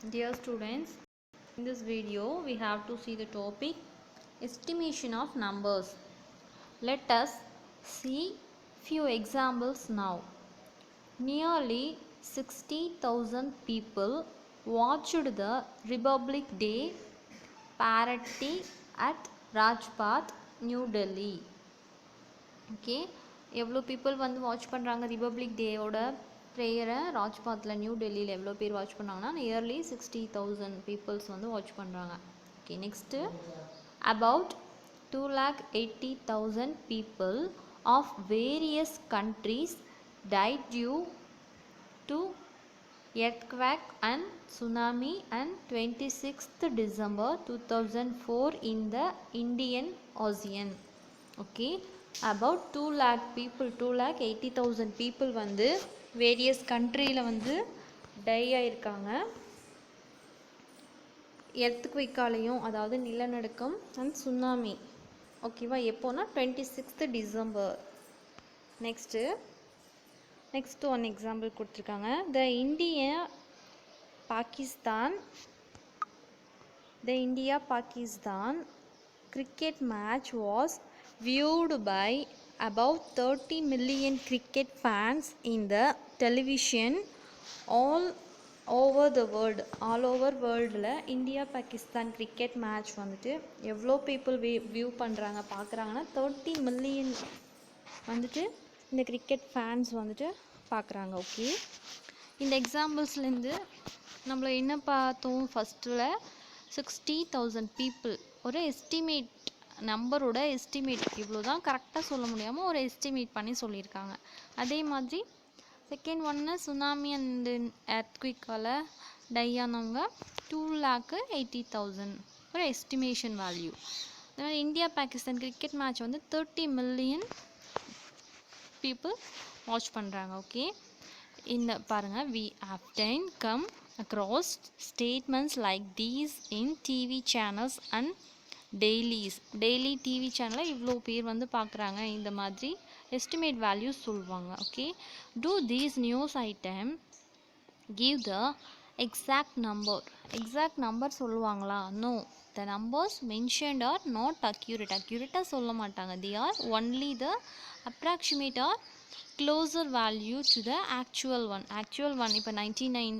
Dear students, in this video we have to see the topic estimation of numbers. Let us see few examples now. Nearly 60,000 people watched the Republic Day parade at Rajpath, New Delhi. Okay, எவ்வளோ people வந்து watch பண்ணுறாங்க republic டேயோட ப்ரேயரை ராஜ்பாத்தில் new டெல்லியில் எவ்வளோ பேர் watch பண்ணாங்கன்னா nearly 60,000 peoples வந்து watch பண்ணுறாங்க. Okay, next about 280,000 people of various countries died due to earthquake and tsunami and 26th December 2004 in the Indian Ocean. Okay, about 2 lakh people, 280,000 people வந்து various கண்ட்ரியில் வந்து tie ஆயிருக்காங்க எர்த்குவிக்காலையும், அதாவது நிலநடுக்கம் and tsunami. ஓகேவா, எப்போனா 26th December. Next one example கொடுத்துருக்காங்க. த India Pakistan cricket match was viewed by about 30 million cricket fans in the television all over வேர்ல்டில் இந்தியா பாகிஸ்தான் கிரிக்கெட் மேட்ச் வந்துட்டு எவ்வளோ பீப்புள் வியூ பண்ணுறாங்க பார்க்குறாங்கன்னா 30 மில்லியன் வந்துட்டு இந்த கிரிக்கெட் ஃபேன்ஸ் வந்துட்டு பார்க்குறாங்க. ஓகே, இந்த எக்ஸாம்பிள்ஸ்லேருந்து நம்மள என்ன பார்த்தோம்? ஃபஸ்ட்டில் 60,000 பீப்புள் ஒரு எஸ்டிமேட் நம்பரோட எஸ்டிமேட் இவ்வளோ தான் கரெக்டாக சொல்ல முடியாமல் ஒரு எஸ்டிமேட் பண்ணி சொல்லியிருக்காங்க. அதே மாதிரி செகண்ட் ஒன்று சுனாமி அண்ட் எர்த்குவிக்கால் டை ஆனவங்க 280,000 ஒரு எஸ்டிமேஷன் வேல்யூ. அதனால் இந்தியா பாகிஸ்தான் கிரிக்கெட் மேட்ச் வந்து 30 மில்லியன் பீப்புள் வாட்ச் பண்ணுறாங்க. ஓகே, இந்த பாருங்கள், we often come across statements like these in TV channels and daily TV சேனலில் இவ்வளோ பேர் வந்து பார்க்குறாங்க, இந்த மாதிரி எஸ்டிமேட் வேல்யூஸ் சொல்லுவாங்க. Okay, do these news item give the exact number சொல்லுவாங்களா? No, the numbers mentioned are not accurate சொல்ல மாட்டாங்க. they are only the approximate or closer value to the actual one. இப்போ 99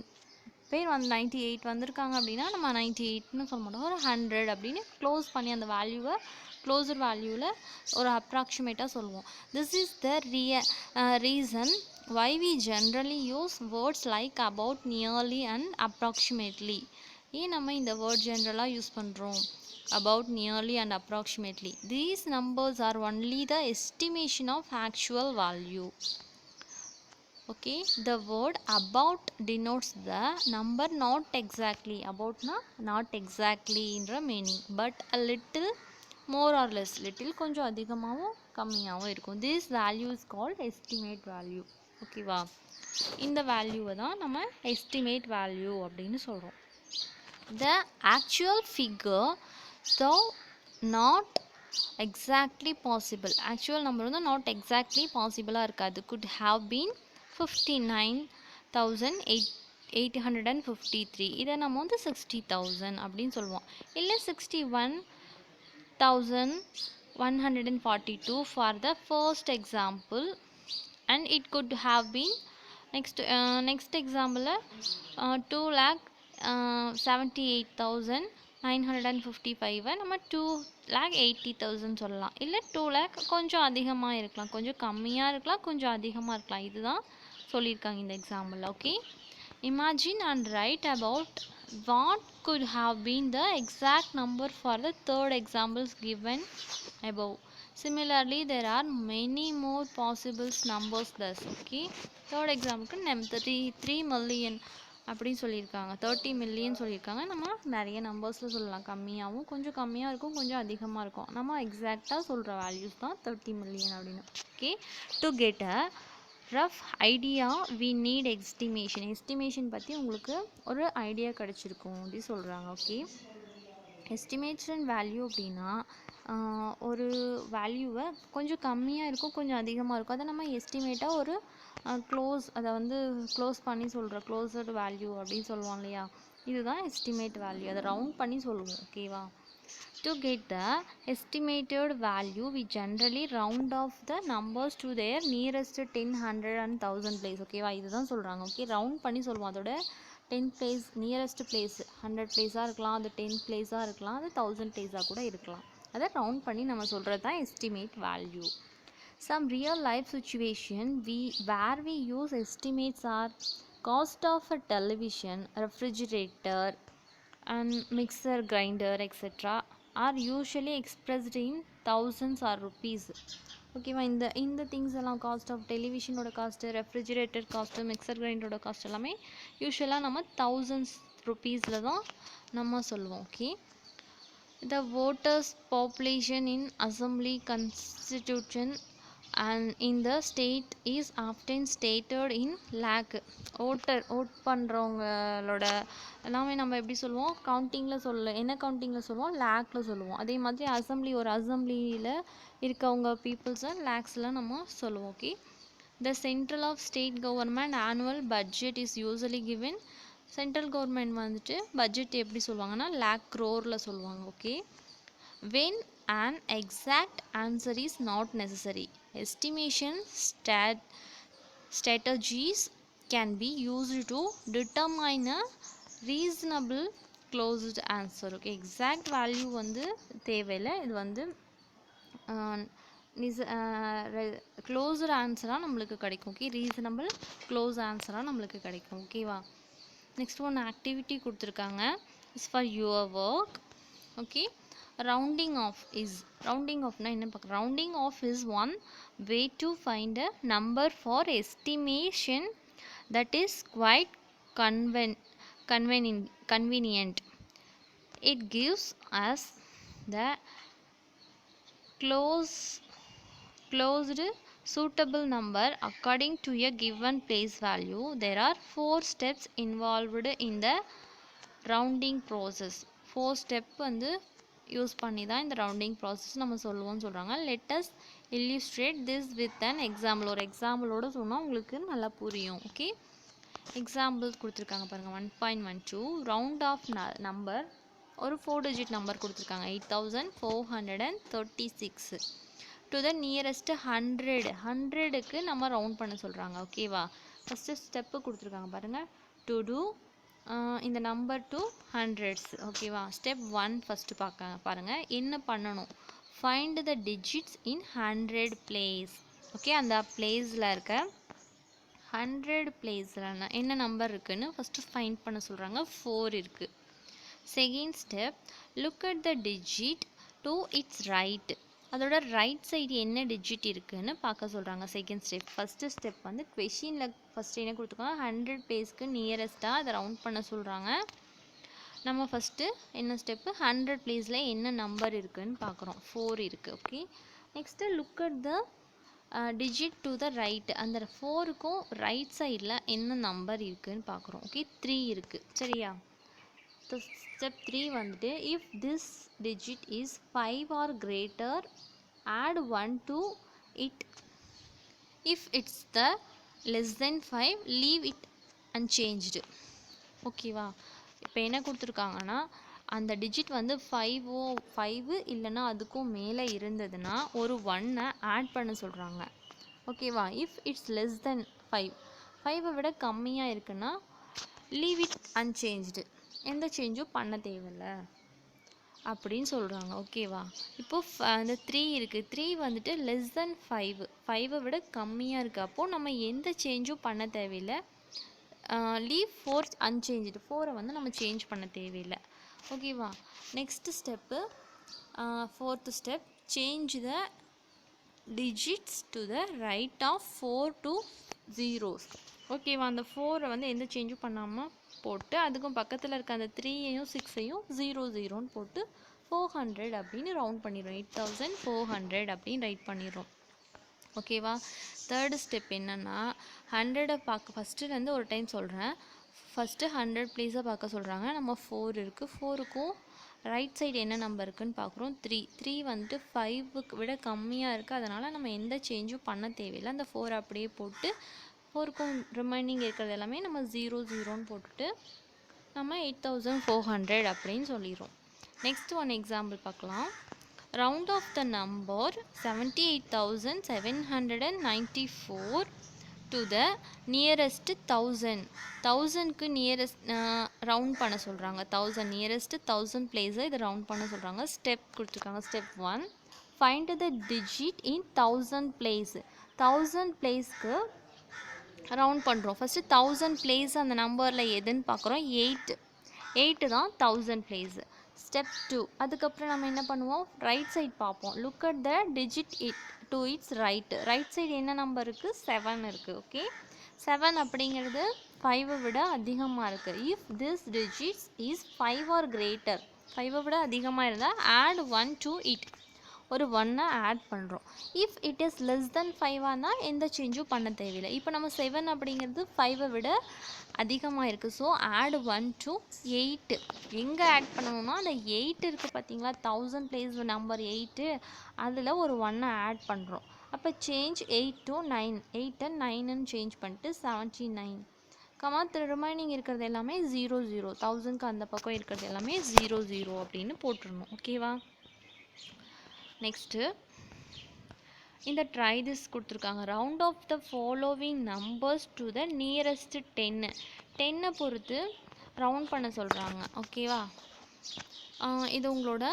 பேர் வந்து 98 வந்திருக்காங்க அப்படின்னா நம்ம 98ன்னு சொல்ல மாட்டோம், ஒரு 100 அப்படின்னு க்ளோஸ் பண்ணி அந்த வேல்யூவை க்ளோசர் வேல்யூவில் ஒரு அப்ராக்சிமேட்டாக சொல்லுவோம். This is the reason why we generally use words like about, nearly and approximately. ஏன் நம்ம இந்த வேர்ட் ஜென்ரலாக யூஸ் பண்ணுறோம்? About, nearly and approximately. These numbers are only the estimation of actual value. Okay, the word about denotes the number not exactly. About na not exactly என்ற meaning, but a little more or less. little கொஞ்சம் அதிகமாகவும் கம்மியாகவும் இருக்கும். this value is called estimate value. ஓகேவா, இந்த வேல்யூவை தான் நம்ம estimate value அப்படின்னு சொல்கிறோம். the actual figure though not exactly possible. actual number வந்து not exactly possible இருக்காது. could have been 59,853. இதை நம்ம வந்து 60,000 அப்படின்னு சொல்லுவோம். இல்லை 61,142 for the first example, and it could have been next example 2,78,955 நம்ம 2,80,000 சொல்லலாம். இல்லை 2 lakh கொஞ்சம் அதிகமாக இருக்கலாம், கொஞ்சம் கம்மியாக இருக்கலாம், கொஞ்சம் அதிகமாக இருக்கலாம். இதுதான் சொல்லியிருக்காங்க இந்த example. Okay, imagine and right about what could have been the exact number for the third examples given above. Similarly, there are many more possible numbers thus. Okay, third எக்ஸாம்பிளுக்கு 33 மில்லியன் அப்படின்னு சொல்லியிருக்காங்க, 30 மில்லியன் சொல்லியிருக்காங்க. நம்ம நிறைய நம்பர்ஸில் சொல்லலாம், கம்மியாகவும் கொஞ்சம் கம்மியாக இருக்கும், கொஞ்சம் அதிகமாக இருக்கும். நம்ம எக்ஸாக்டாக சொல்கிற வேல்யூஸ் தான் 30 மில்லியன் அப்படின்னு. Okay, to get a rough idea we need estimation பற்றி உங்களுக்கு ஒரு ஐடியா கிடச்சிருக்கும் அப்படி சொல்கிறாங்க. ஓகே, எஸ்டிமேஷன் வேல்யூ அப்படின்னா ஒரு வேல்யூவை கொஞ்சம் கம்மியாக இருக்கும், கொஞ்சம் அதிகமாக இருக்கும். அதை நம்ம எஸ்டிமேட்டாக ஒரு அதை வந்து க்ளோஸ் பண்ணி சொல்கிறோம். க்ளோஸ்டு வேல்யூ அப்படின்னு சொல்லுவோம் இல்லையா, இதுதான் எஸ்டிமேட் வேல்யூ. அதை ரவுண்ட் பண்ணி சொல்லுவோம். ஓகேவா? To get the estimated value, we generally round off the numbers to their nearest 10, 100 and 1000 place. ஓகேவா? இதுதான் சொல்கிறாங்க. ஓகே, ரவுண்ட் பண்ணி சொல்லுவோம். அதோட 10 place, நியரஸ்ட் பிளேஸ் 100 பிளேஸாக இருக்கலாம், அது 10 பிளேஸாக இருக்கலாம், அது 1000 பிளேஸாக கூட இருக்கலாம். அதை ரவுண்ட் பண்ணி நம்ம சொல்கிறது தான் estimate value. Some real life situation where we use estimates are cost of a television, refrigerator and mixer grinder etc. are usually expressed in thousands or rupees. ஓகேவா? இந்த திங்ஸ் எல்லாம் காஸ்ட் ஆஃப் டெலிவிஷனோட cost, refrigerator cost, mixer கிரைண்டரோட cost எல்லாமே யூஸ்வலாக நம்ம thousands rupeesல தான் நம்ம சொல்லுவோம். Okay, the voters population in assembly constitution and in the state is often stated in lakh. Vote பண்ணுறவங்களோட எல்லாமே நம்ம எப்படி சொல்லுவோம்? கவுண்டிங்கில் என்ன கவுண்டிங்கில் சொல்லுவோம்? லேக்கில் சொல்லுவோம். அதே மாதிரி ஒரு அசம்பிளியில் இருக்கவங்க பீப்புள்ஸை லேக்ஸில் நம்ம சொல்லுவோம். Okay, the central of state government annual budget is usually given. Central government வந்துட்டு பட்ஜெட் எப்படி சொல்லுவாங்கன்னா lakh crore சொல்லுவாங்க. Okay, when an exact answer is not necessary, estimation strategies can be used to determine a reasonable closed answer. Okay, exact value வந்து தேவையில்லை. இது வந்து closed ஆன்சராக நம்மளுக்கு கிடைக்கும். ஓகே, ரீசனபிள் க்ளோஸ் ஆன்சராக நம்மளுக்கு கிடைக்கும். ஓகேவா? நெக்ஸ்ட் ஒன் ஆக்டிவிட்டி கொடுத்துருக்காங்க. Is for your work. Okay, rounding off na enna pakka. Rounding off is one way to find a number for estimation that is quite convenient. It gives us the closed suitable number according to a given place value. There are 4 steps involved in the rounding process. 4 step வந்து use பண்ணி தான் இந்த rounding process நம்ம சொல்லுவோம்னு சொல்கிறாங்க. Let us illustrate this with an example. ஒரு எக்ஸாம்பிளோட சொன்னால் உங்களுக்கு நல்லா புரியும். ஓகே, எக்ஸாம்பிள் கொடுத்துருக்காங்க பாருங்கள். 1.12 ரவுண்ட் ஆஃப் நம்பர், ஒரு 4 டிஜிட் நம்பர் கொடுத்துருக்காங்க. 8436 டு த நியரஸ்ட் 100க்கு நம்ம ரவுண்ட் பண்ண சொல்கிறாங்க. ஓகேவா? ஃபஸ்ட்டு ஸ்டெப்பு கொடுத்துருக்காங்க பாருங்கள். டு டூ இந்த நம்பர் டு ஹண்ட்ரட்ஸ். ஓகேவா? ஸ்டெப் 1 ஃபஸ்ட்டு பாருங்கள். என்ன பண்ணணும்? Find the digits in 100 place. Okay, அந்த பிளேஸில் இருக்க 100 பிளேஸில் என்ன நம்பர் இருக்குதுன்னு ஃபஸ்ட்டு ஃபைண்ட் பண்ண சொல்கிறாங்க. 4 இருக்குது. Second step, look at the digit to it's right. அதோட ரைட் சைடு என்ன டிஜிட் இருக்குதுன்னு பார்க்க சொல்கிறாங்க. Second step. ஃபஸ்ட்டு ஸ்டெப் வந்து கொஷினில் ஃபஸ்ட்டு என்ன கொடுத்துருக்காங்க? 100 பிளேஸ்க்கு நியரஸ்ட்டாக அதை ரவுண்ட் பண்ண சொல்கிறாங்க. நம்ம ஃபஸ்ட்டு என்ன ஸ்டெப்பு? 100 பிளேஸில் என்ன நம்பர் இருக்குதுன்னு பார்க்குறோம். 4 இருக்குது. Okay, next look at the digit to the right. அந்த 4க்கும் ரைட் சைடில் என்ன நம்பர் இருக்குதுன்னு பார்க்குறோம். ஓகே, 3 இருக்குது. சரியா? ஸ்டெப் 3 வந்துட்டு, if this digit is 5 or greater, add 1 to it. If it's the less than 5, leave it unchanged. ஓகேவா? இப்போ என்ன கொடுத்துருக்காங்கன்னா, அந்த டிஜிட் வந்து 5 இல்லைன்னா அதுக்கும் மேலே இருந்ததுன்னா ஒரு 1 ஆட் பண்ண சொல்கிறாங்க. ஓகேவா? இஃப் இட்ஸ் லெஸ் தென் 5 விட கம்மியாக இருக்குன்னா லீவ் இட் அன்சேஞ்ச்டு, எந்த சேஞ்சும் பண்ண தேவையில்லை அப்படின்னு சொல்கிறாங்க. ஓகேவா? இப்போது அந்த 3 இருக்குது. 3 வந்துட்டு லெஸ் தென் 5 விட கம்மியாக இருக்குது. அப்போது நம்ம எந்த சேஞ்சும் பண்ண தேவையில்லை. Leave 4 unchanged. 4 வந்து நம்ம சேஞ்ச் பண்ண தேவையில்லை. ஓகேவா? Next step, 4th step, change the digits to the right of 4 to 0s. ஓகேவா? அந்த 4 வந்து எந்த சேஞ்சும் பண்ணாமல் போட்டு அதுக்கும் பக்கத்தில் இருக்க அந்த 3ஐயும் 6ஐயும் 00ன்னு போட்டு 400 அப்படின்னு ரவுண்ட் பண்ணிடுறோம். 8400 அப்படின்னு ரைட் பண்ணிடுறோம். ஓகேவா? தேர்டு ஸ்டெப் என்னென்னா, 100 ஃபஸ்ட்டுலேருந்து ஒரு டைம் சொல்கிறேன். ஃபஸ்ட்டு 100 பிளேஸை பார்க்க சொல்கிறாங்க. நம்ம 4 இருக்குது. 4க்கும் ரைட் சைடு என்ன நம்பர் இருக்குன்னு பார்க்குறோம். 3 வந்துட்டு 5க்கு விட கம்மியாக இருக்குது. அதனால் நம்ம எந்த சேஞ்சும் பண்ண தேவையில்லை. அந்த 4 அப்படியே போட்டு 4க்கும் ரிமைனிங் இருக்கிறது எல்லாமே நம்ம 0 போட்டுட்டு நம்ம 8400 அப்படின்னு சொல்லிடுறோம். நெக்ஸ்ட் ஒன் எக்ஸாம்பிள் பார்க்கலாம். Round off the number 78,794 to the nearest 1000க்கு நியரஸ்ட் ரவுண்ட் பண்ண சொல்கிறாங்க. 1000 நியரஸ்ட் 1000 பிளேஸை இதை ரவுண்ட் பண்ண சொல்கிறாங்க. ஸ்டெப் கொடுத்துருக்காங்க. Step 1, find the digit in 1000 place. 1000 பிளேஸ்க்கு ரவுண்ட் பண்ணுறோம். ஃபஸ்ட்டு 1000 பிளேஸ் அந்த நம்பரில் எதுன்னு பார்க்குறோம். 8 தான் 1000 பிளேஸ். ஸ்டெப் 2, அதுக்கப்புறம் நம்ம என்ன பண்ணுவோம், ரைட் சைட் பார்ப்போம். Look at the digit to it's right side என்ன நம்பர் இருக்குது, 7 இருக்குது. ஓகே, 7 அப்படிங்கிறது 5 விட அதிகமாக இருக்குது. If this digits is 5 or greater, 5 விட அதிகமாக இருந்தால் ஆட் 1 டு இட், ஒரு 1 ஆட் பண்ணுறோம். If it is less than 5 எந்த சேஞ்சும் பண்ண தேவையில்லை. இப்போ நம்ம 7 அப்படிங்கிறது 5 விட அதிகமாக இருக்குது. So add 1 to 8. எங்கே ஆட் பண்ணணும்னா அந்த 8 இருக்குது பார்த்தீங்களா, 1000 பிளேஸ் நம்பர் 8, அதில் ஒரு 1 ஆட் பண்ணுறோம். அப்போ சேஞ்ச் 8 to 9, 8 9ன்னு சேஞ்ச் பண்ணிட்டு 79. ரிமைனிங் இருக்கிறது எல்லாமே 0 0, 1000க்கு அந்த பக்கம் இருக்கிறது எல்லாமே 0 0 அப்படின்னு போட்டுடணும். ஓகேவா? நெக்ஸ்ட்டு இந்த ட்ரை திஸ் கொடுத்துருக்காங்க. Round off the following numbers to the nearest 10. 10 பொறுத்து ரவுண்ட் பண்ண சொல்கிறாங்க. ஓகேவா? இது உங்களோட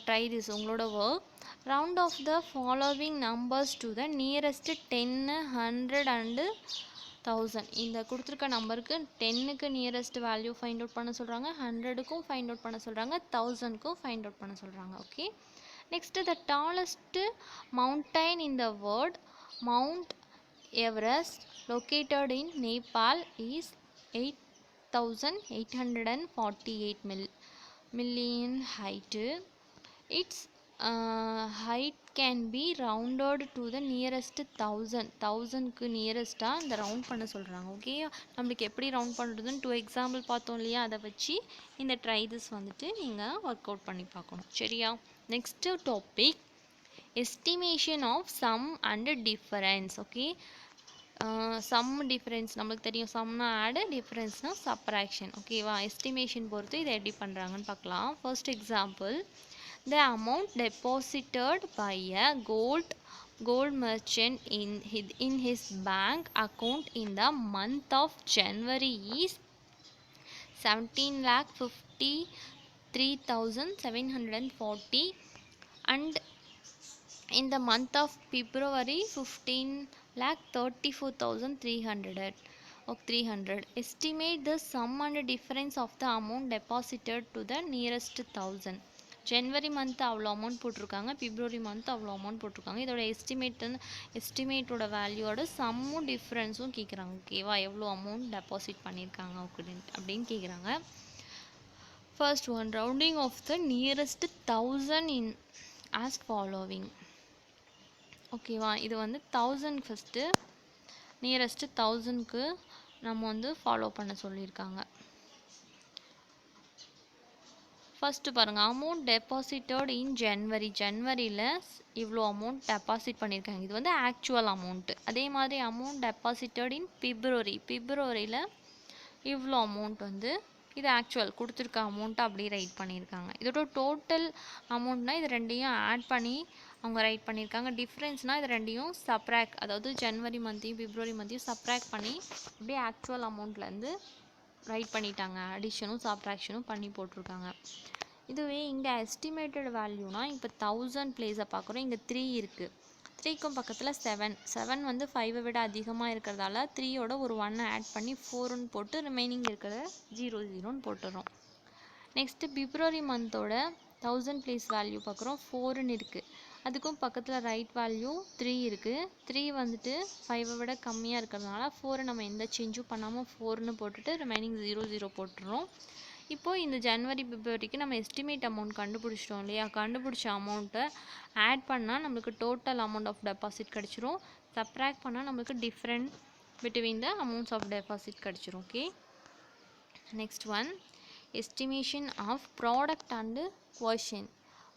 ட்ரை திஸ், உங்களோட work. Round off the following numbers to the nearest 10, 100 and 1000. இந்த கொடுத்துருக்க நம்பருக்கு 10க்கு நியரஸ்ட் வேல்யூ ஃபைண்ட் அவுட் பண்ண சொல்கிறாங்க, 100க்கும் ஃபைண்ட் அவுட் பண்ண சொல்கிறாங்க, 1000க்கும் ஃபைண்ட் அவுட் பண்ண சொல்கிறாங்க. Okay, next the tallest mountain in the world, Mount Everest, located in Nepal, is 8,848 million height. Its height can be rounded to the nearest 1000. 1000க்கு நியரஸ்ட்டாக இந்த round பண்ண சொல்கிறாங்க. Okay, நம்மளுக்கு எப்படி ரவுண்ட் பண்ணுறதுன்னு 2 எக்ஸாம்பிள் பார்த்தோம் இல்லையா, அதை வச்சு இந்த ட்ரை திஸ் வந்துட்டு நீங்கள் ஒர்க் அவுட் பண்ணி பார்க்கணும். சரியா? Next topic estimation of sum and difference. Okay, sum difference நம்மளுக்கு தெரியும். சம்னா ஆடு, டிஃபரன்ஸ்னால் சப்ராக்ஷன். ஓகேவா? எஸ்டிமேஷன் பொறுத்து இதை எப்படி பண்ணுறாங்கன்னு பார்க்கலாம். First example, the amount deposited by a gold merchant in his bank account in the month of January is 17,53,740 and in the month of February 15,34,300. Estimate the sum and difference of the amount deposited to the nearest 1000. January month அவ்வளோ amount போட்டிருக்காங்க, பிப்ரவரி month அவ்வளோ amount போட்டிருக்காங்க. இதோட எஸ்டிமேட்டோட வேல்யூவோட சம்மும் டிஃப்ரென்ஸும் கேட்குறாங்க. ஓகேவா? எவ்வளோ amount deposit பண்ணியிருக்காங்க அப்படின்னு கேட்குறாங்க. First one, rounding off the nearest 1000 in as following. ஓகேவா? இது வந்து 1000 ஃபஸ்ட்டு நியரஸ்ட்டு 1000க்கு நம்ம வந்து ஃபாலோ பண்ண சொல்லியிருக்காங்க. ஃபஸ்ட்டு பாருங்கள், அமௌண்ட் டெபாசிட்டட் இன் ஜனவரியில் இவ்வளோ அமௌண்ட் டெபாசிட் பண்ணியிருக்காங்க. இது வந்து ஆக்சுவல் அமௌண்ட்டு. அதே மாதிரி அமௌண்ட் டெபாசிட்டட் இன் பிப்ரவரியில் இவ்வளோ அமௌண்ட் வந்து இது ஆக்சுவல் கொடுத்துருக்க அமௌண்ட்டை அப்படியே ரைட் பண்ணியிருக்காங்க. இதோட டோட்டல் அமௌண்ட்னால் இது ரெண்டையும் ஆட் பண்ணி அவங்க ரைட் பண்ணியிருக்காங்க. டிஃப்ரென்ஸ்னால் இது ரெண்டையும் சப்ராக்ட், அதாவது ஜனவரி மந்த்தையும் பிப்ரவரி மந்த்தையும் சப்ராக்ட் பண்ணி அப்படியே ஆக்சுவல் அமௌண்ட்லேருந்து ரைட் பண்ணிட்டாங்க. அடிஷனும் சப்ராக்ஷனும் பண்ணி போட்டிருக்காங்க. இதுவே இங்கே எஸ்டிமேட்டட் வேல்யூனா, இப்போ 1000 பிளேஸை பார்க்குறோம். இங்கே 3 இருக்குது, 3க்கும் பக்கத்தில் 7 வந்து 5 விட அதிகமாக இருக்கிறதால 3யோட ஒரு 1 ஆட் பண்ணி 4ன்னு போட்டு ரிமைனிங் இருக்கிறத 0 0ன்னு போட்டுறோம். நெக்ஸ்ட்டு பிப்ரவரி மந்தோட 1000 பிளேஸ் வேல்யூ பார்க்குறோம். 4ன்னு இருக்குது, அதுக்கும் பக்கத்தில் ரைட் வேல்யூ 3 இருக்குது. 3 வந்துட்டு 5 விட கம்மியாக இருக்கிறதுனால 4 நம்ம எந்த சேஞ்சும் பண்ணாமல் 4ன்னு போட்டுட்டு ரிமைனிங் 0 0 போட்டுறோம். இப்போது இந்த ஜனவரி பிப்ரவரிக்கு நம்ம எஸ்டிமேட் அமௌண்ட் கண்டுபிடிச்சிட்டோம் இல்லையா, கண்டுபிடிச்ச அமௌண்ட்டை ஆட் பண்ணால் நம்மளுக்கு டோட்டல் அமௌண்ட் ஆஃப் டெபாசிட் கிடச்சிரும். சப்ராக்ட் பண்ணால் நம்மளுக்கு different between the amounts of deposit கிடச்சிரும். Okay, next one, estimation of product and quotient.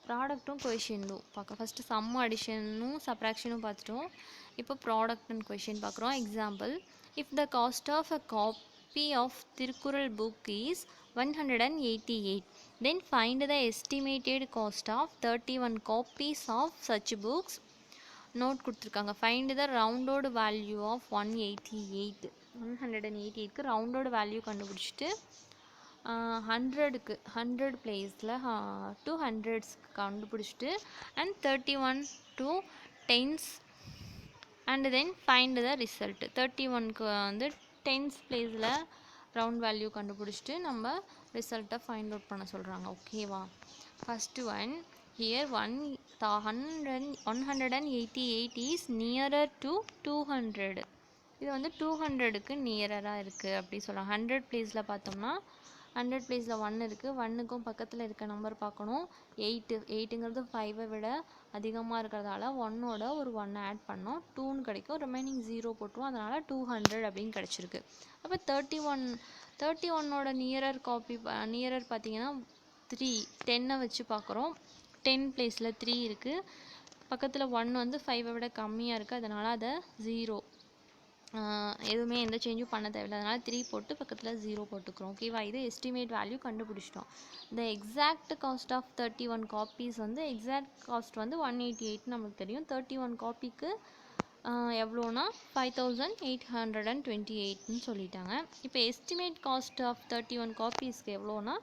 ப்ராடக்ட்டும் கொஷினும் பார்க்க ஃபஸ்ட்டு சம் அடிஷனும் சப்ராக்ஷனும் பார்த்துட்டோம். இப்போ ப்ராடக்ட் அண்ட் கொஷின் பார்க்குறோம். Example, if the cost of a copy of Thirukkural book is 188, then find the estimated cost of 31 copies of such books. Note கொடுத்துருக்காங்க. Find the rounded value of 188க்கு rounded value கண்டுபிடிச்சிட்டு 100க்கு 100 பிளேஸில் 200s கண்டுபிடிச்சிட்டு and 31 to 10s and then find the result. 31க்கு வந்து 10s பிளேஸில் round value கண்டுபிடிச்சிட்டு நம்ம ரிசல்ட்டை ஃபைண்ட் அவுட் பண்ண சொல்கிறாங்க. ஓகேவா? First one, here 188 is nearer to 200. இது வந்து 200க்கு நியராக இருக்குது அப்படி சொல்லலாம். 100 பிளேஸில் பார்த்தோம்னா 100 பிளேஸில் 1 இருக்குது. 1க்கும் பக்கத்தில் இருக்க நம்பர் பார்க்கணும். 8ங்கிறது 5ஐ விட அதிகமாக இருக்கிறதால 1ஓட ஒரு 1 ஆட் பண்ணோம், 2ன்னு கிடைக்கும். ரிமைனிங் 0 போட்டுருவோம். அதனால் 200 அப்படின்னு கிடச்சிருக்கு. அப்போ 31ஓட நியரர் பார்த்தீங்கன்னா 3, 10ஐ வச்சு பார்க்குறோம். 10 பிளேஸில் 3 இருக்குது. பக்கத்தில் 1 வந்து 5ஐ விட கம்மியாக இருக்குது. அதனால் அதை 0 எதுவுமே எந்த சேஞ்சும் பண்ண தேவையில்லை. அதனால் 3 போட்டு பக்கத்தில் 0 போட்டுக்கிறோம். ஓகேவா? இது எஸ்டிமேட் வேல்யூ கண்டுபிடிச்சிட்டோம். இந்த எக்ஸாக்ட் காஸ்ட் ஆஃப் 31 காப்பீஸ் வந்து எக்ஸாக்ட் காஸ்ட் வந்து 188 நம்மளுக்கு தெரியும். 31 காப்பிக்கு எவ்வளோனா 5828ன்னு சொல்லிட்டாங்க. இப்போ எஸ்டிமேட் காஸ்ட் ஆஃப் 31 காப்பீஸ்க்கு எவ்வளோனா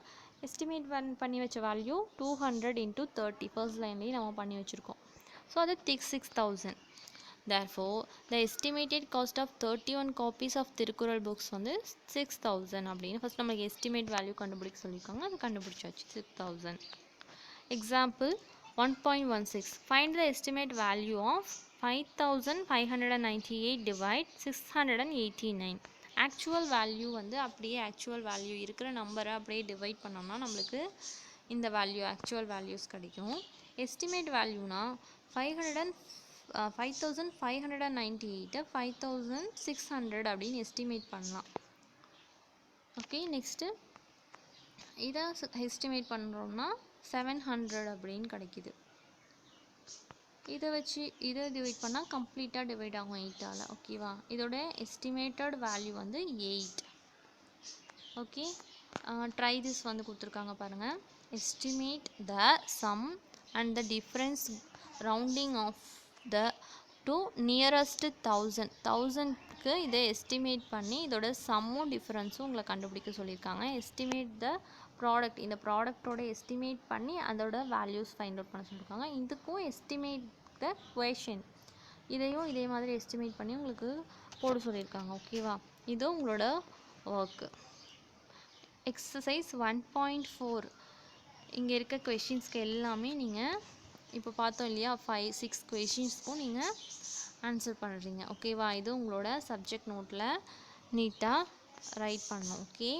எஸ்டிமேட் பண்ணி வச்ச வேல்யூ 200 × 30 ஃபர்ஸ்ட் லைன்லேயே நம்ம பண்ணி வச்சுருக்கோம். ஸோ அது 6000. Therefore, the estimated cost of 31 copies of Thirukkural books வந்து 6000 அப்படின்னு ஃபஸ்ட் நம்மளுக்கு எஸ்டிமேட் வேல்யூ கண்டுபிடிக்க சொல்லியிருக்காங்க. அது கண்டுபிடிச்சாச்சு 6000. Example 1.16, find the estimate value of 5598 divide 689. Actual value வந்து அப்படியே ஆக்சுவல் வேல்யூ இருக்கிற நம்பரை அப்படியே டிவைட் பண்ணோம்னா நம்மளுக்கு இந்த வேல்யூ ஆக்சுவல் வேல்யூஸ் கிடைக்கும். எஸ்டிமேட் வேல்யூனா 5598 5600 அப்படின்னு எஸ்டிமேட் பண்ணலாம். ஓகே, நெக்ஸ்ட்டு இதை எஸ்டிமேட் பண்ணுறோம்னா 700 அப்படின்னு கிடைக்கிது. இதை வச்சு இதை டிவைட் பண்ணால் கம்ப்ளீட்டாக டிவைட் ஆகும் 8ஆல். ஓகேவா? இதோட எஸ்டிமேட்டட் வேல்யூ வந்து 8. ஓகே, ட்ரை திஸ் வந்து கொடுத்துருக்காங்க பாருங்கள். Estimate the sum and the difference rounding off the to nearest 1000க்கு இதை எஸ்டிமேட் பண்ணி இதோட சம்மும் டிஃப்ரென்ஸும் உங்களை கண்டுபிடிக்க சொல்லியிருக்காங்க. எஸ்டிமேட் த ப்ராடக்ட், இந்த ப்ராடக்டோட எஸ்டிமேட் பண்ணி அதோட வேல்யூஸ் ஃபைண்ட் அவுட் பண்ண சொல்லியிருக்காங்க. இதுக்கும் எஸ்டிமேட் த கொஷின், இதையும் இதே மாதிரி எஸ்டிமேட் பண்ணி உங்களுக்கு போட சொல்லியிருக்காங்க. ஓகேவா? இது உங்களோட ஒர்க்கு. எக்ஸசைஸ் 1.4 இங்கே இருக்க கொஷின்ஸ்க்கு எல்லாமே நீங்கள் இப்போ பார்த்தோம் இல்லையா, 5-6 கொஷின்ஸ்க்கும் நீங்கள் ஆன்சர் பண்ணுறீங்க. ஓகேவா? இது உங்களோட சப்ஜெக்ட் நோட்டில் நீட்டாக ரைட் பண்ணணும். ஓகே,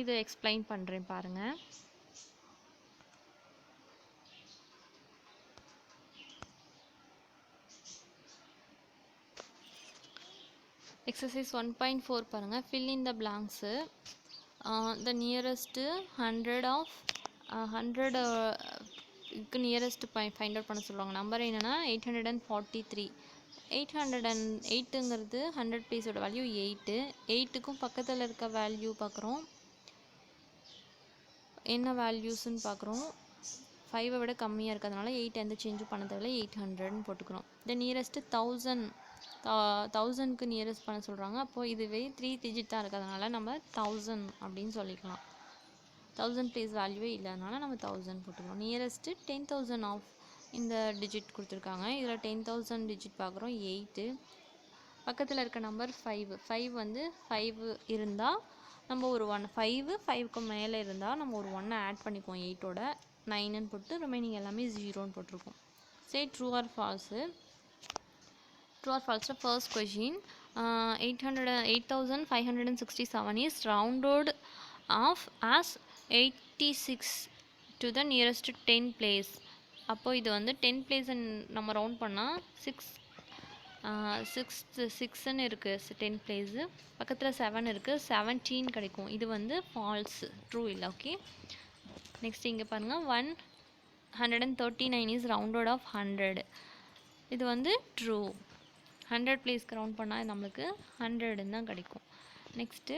இது எக்ஸ்பிளைன் பண்ணுறேன் பாருங்கள். எக்ஸசைஸ் 1.4 பாருங்கள். fill in the blanks. The nearest 100க்கு நியரஸ்ட் ஃபைண்ட் அவுட் பண்ண சொல்லுவாங்க. நம்பர் என்னென்னா 843. 808ங்கிறது 100 பிளேஸோட வேல்யூ 8. 8க்கும் பக்கத்தில் இருக்க வேல்யூ பார்க்குறோம். என்ன வேல்யூஸ்ன்னு பார்க்குறோம். 5ஐ விட கம்மியாக இருக்கிறதுனால 8 எந்த சேஞ்சும் பண்ண தேவையில்லை, 800ன்னு போட்டுக்கிறோம். த நியரஸ்ட்டு 1000க்கு நியரஸ்ட் பண்ண சொல்கிறாங்க. அப்போது இதுவே 3 டிஜிட் தான் இருக்கிறதுனால நம்ம 1000 அப்படின்னு சொல்லிக்கலாம். 1000 பிளேஸ் வேல்யூவே இல்லாதனால நம்ம 1000 போட்டுக்கிறோம். நியரஸ்ட்டு 10,000 ஆஃப் இந்த டிஜிட் கொடுத்துருக்காங்க. இதில் 10,000 டிஜிட் பார்க்குறோம் 8. பக்கத்தில் இருக்க நம்பர் 5 வந்து 5 இருந்தால் நம்ம ஒரு 1, 5க்கு மேலே இருந்தால் நம்ம ஒரு 1 ஆட் பண்ணிக்குவோம். 8ஓட 9ன்னு போட்டு ரிமைனிங் எல்லாமே 0ன்னு போட்டிருக்கோம். சரி, true or false. True or ஃபால்ஸில் first question 8567 is rounded off as 86 to the nearest 10 place. அப்போது இது வந்து 10 பிளேஸ் நம்ம ரவுண்ட் பண்ணால் சிக்ஸ்ன்னு இருக்குது 10th பிளேஸு, பக்கத்தில் 7 இருக்குது, 17 கிடைக்கும். இது வந்து ஃபால்ஸு, ட்ரூ இல்லை. ஓகே, நெக்ஸ்ட் இங்கே பாருங்கள், 139 இஸ் ரவுண்டட் ஆஃப் 100. இது வந்து ட்ரூ. 100 பிளேஸ்க்கு ரவுண்ட் பண்ணால் நம்மளுக்கு 100 தான் கிடைக்கும். Next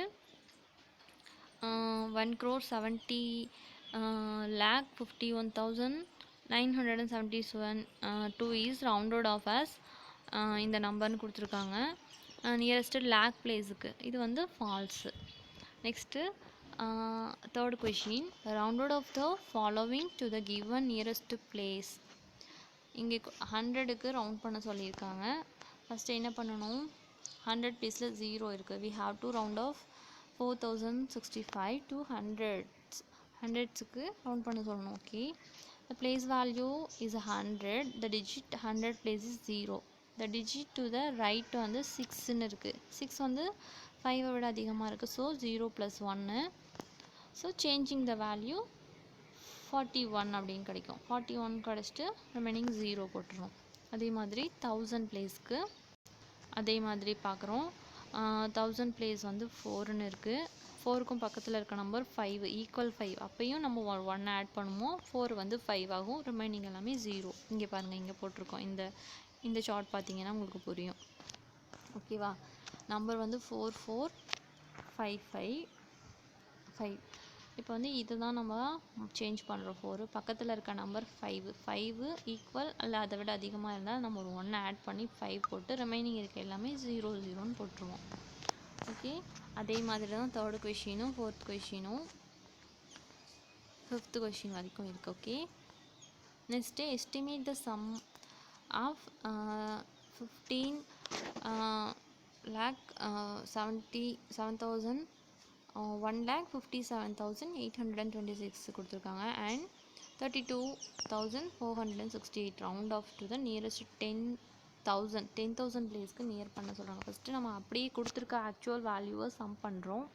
1,70,51,977 2 is rounded off as இந்த நம்பர்னு கொடுத்துருக்காங்க நியரஸ்ட்டு லேக் பிளேஸுக்கு. இது வந்து false. Next third question, rounded off the following to the given nearest place. இங்கே 100க்கு ரவுண்ட் பண்ண சொல்லியிருக்காங்க. ஃபஸ்ட்டு என்ன பண்ணணும், 100 பிளேஸில் 0 இருக்குது. We have to round off 4065 to 100க்கு ரவுண்ட் பண்ண சொல்லணும். Okay, the place value is 100, the digit 100 place is 0, the digit to the right வந்து 6ன்னு இருக்குது. 6 வந்து 5 விட அதிகமாக இருக்குது. So 0 + 1. So changing the value 41 அப்படின்னு கிடைக்கும். 41 கிடச்சிட்டு ரிமைனிங் 0 போட்டுரும். அதே மாதிரி 1000 பிளேஸ்க்கு அதே மாதிரி பார்க்குறோம். 1000 பிளேஸ் வந்து 4ன்னு இருக்குது. 4க்கும் பக்கத்தில் இருக்க நம்பர் 5 ஈக்குவல் 5. அப்பையும் நம்ம 1 ஆட் பண்ணுவோம். 4 வந்து 5 ஆகும். ரிமைனிங் எல்லாமே 0. இங்கே பாருங்கள், இங்கே போட்டிருக்கோம். இந்த சார்ட் பார்த்தீங்கன்னா உங்களுக்கு புரியும். ஓகேவா, நம்பர் வந்து 44555. இப்போ வந்து இதுதான் நம்ம சேஞ்ச் பண்ணுறோம். 4 பக்கத்தில் இருக்க நம்பர் 5 ஈக்குவல் இல்லை அதை விட அதிகமாக இருந்தால் நம்ம ஒரு 1 ஆட் பண்ணி 5 போட்டு ரிமைனிங் இருக்க எல்லாமே 0 போட்டுருவோம். ஓகே, அதே மாதிரி தான் தேர்டு கொஷினும் 4th கொஷினும் 5th கொஷின் வரைக்கும் இருக்குது. Okay, next estimate the sum of 1,57,826 கொடுத்துருக்காங்க and 32,468 round off to the nearest 10,000 பிளேஸ்க்கு நியர் பண்ண சொல்கிறாங்க. ஃபஸ்ட்டு நம்ம அப்படியே கொடுத்துருக்க ஆக்சுவல் வேல்யூவை சம் பண்ணுறோம்.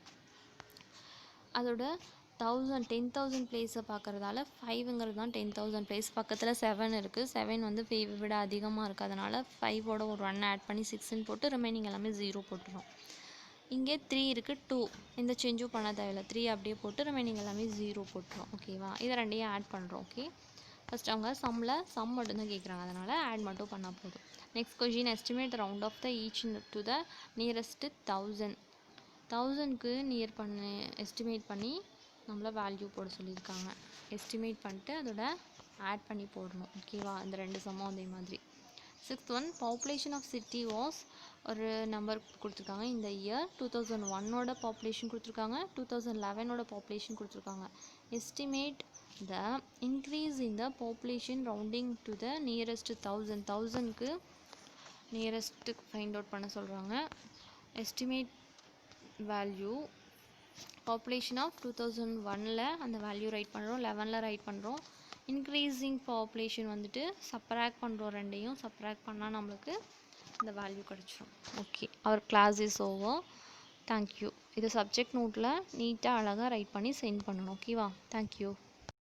அதோட 10,000 பிளேஸை பார்க்குறதால 5ங்கிறது தான் 10,000 பிளேஸ். பக்கத்தில் 7 இருக்குது. 7 வந்து 5 விட அதிகமாக இருக்குது. அதனால் 5ஓட ஒரு 1 ஆட் பண்ணி 6ன்னு போட்டு ரிமைனிங் எல்லாமே 0 போட்டுரும். இங்கே 3 இருக்குது, 2 எந்த சேஞ்சும் பண்ண தேவையில்லை. 3 அப்படியே போட்டு ரிமைனிங் எல்லாமே 0 போட்டுரும். ஓகேவா, இதை ரெண்டையும் ஆட் பண்ணுறோம். ஓகே, ஃபஸ்ட் அவங்க சம் மட்டும்தான் கேட்குறாங்க, அதனால் ஆட் மட்டும் பண்ணால் போதும். Next question, estimate round off the each to the nearest 1000க்கு நியர் பண்ணி எஸ்டிமேட் பண்ணி நம்மள வேல்யூ போட சொல்லியிருக்காங்க. எஸ்டிமேட் பண்ணிட்டு அதோட ஆட் பண்ணி போடணும். ஓகேவா, இந்த 2 சம்மும் அதே மாதிரி. 6th one, population of city was ஒரு நம்பர் கொடுத்துருக்காங்க. இந்த இயர் 2001ஓட பாப்புலேஷன் கொடுத்துருக்காங்க, 2011ஓட பாப்புலேஷன் கொடுத்துருக்காங்க. Estimate the increase in the population rounding to the nearest 1000க்கு நியரஸ்ட்டு ஃபைண்ட் அவுட் பண்ண சொல்கிறாங்க. எஸ்டிமேட் வேல்யூ பாப்புலேஷன் ஆஃப் 2001ல் அந்த வேல்யூ ரைட் பண்ணுறோம், 11ல் ரைட் பண்ணுறோம். இன்க்ரீஸிங் பாப்புலேஷன் வந்துட்டு சப்ராக்ட் பண்ணுறோம். ரெண்டையும் சப்ராக்ட் பண்ணால் நம்மளுக்கு இந்த வேல்யூ கிடச்சிரும். Okay, our class is over. Thank you. இது சப்ஜெக்ட் நோட்டில் நீட்டாக அழகாக ரைட் பண்ணி சென்ட் பண்ணணும். ஓகேவா, தேங்க்யூ.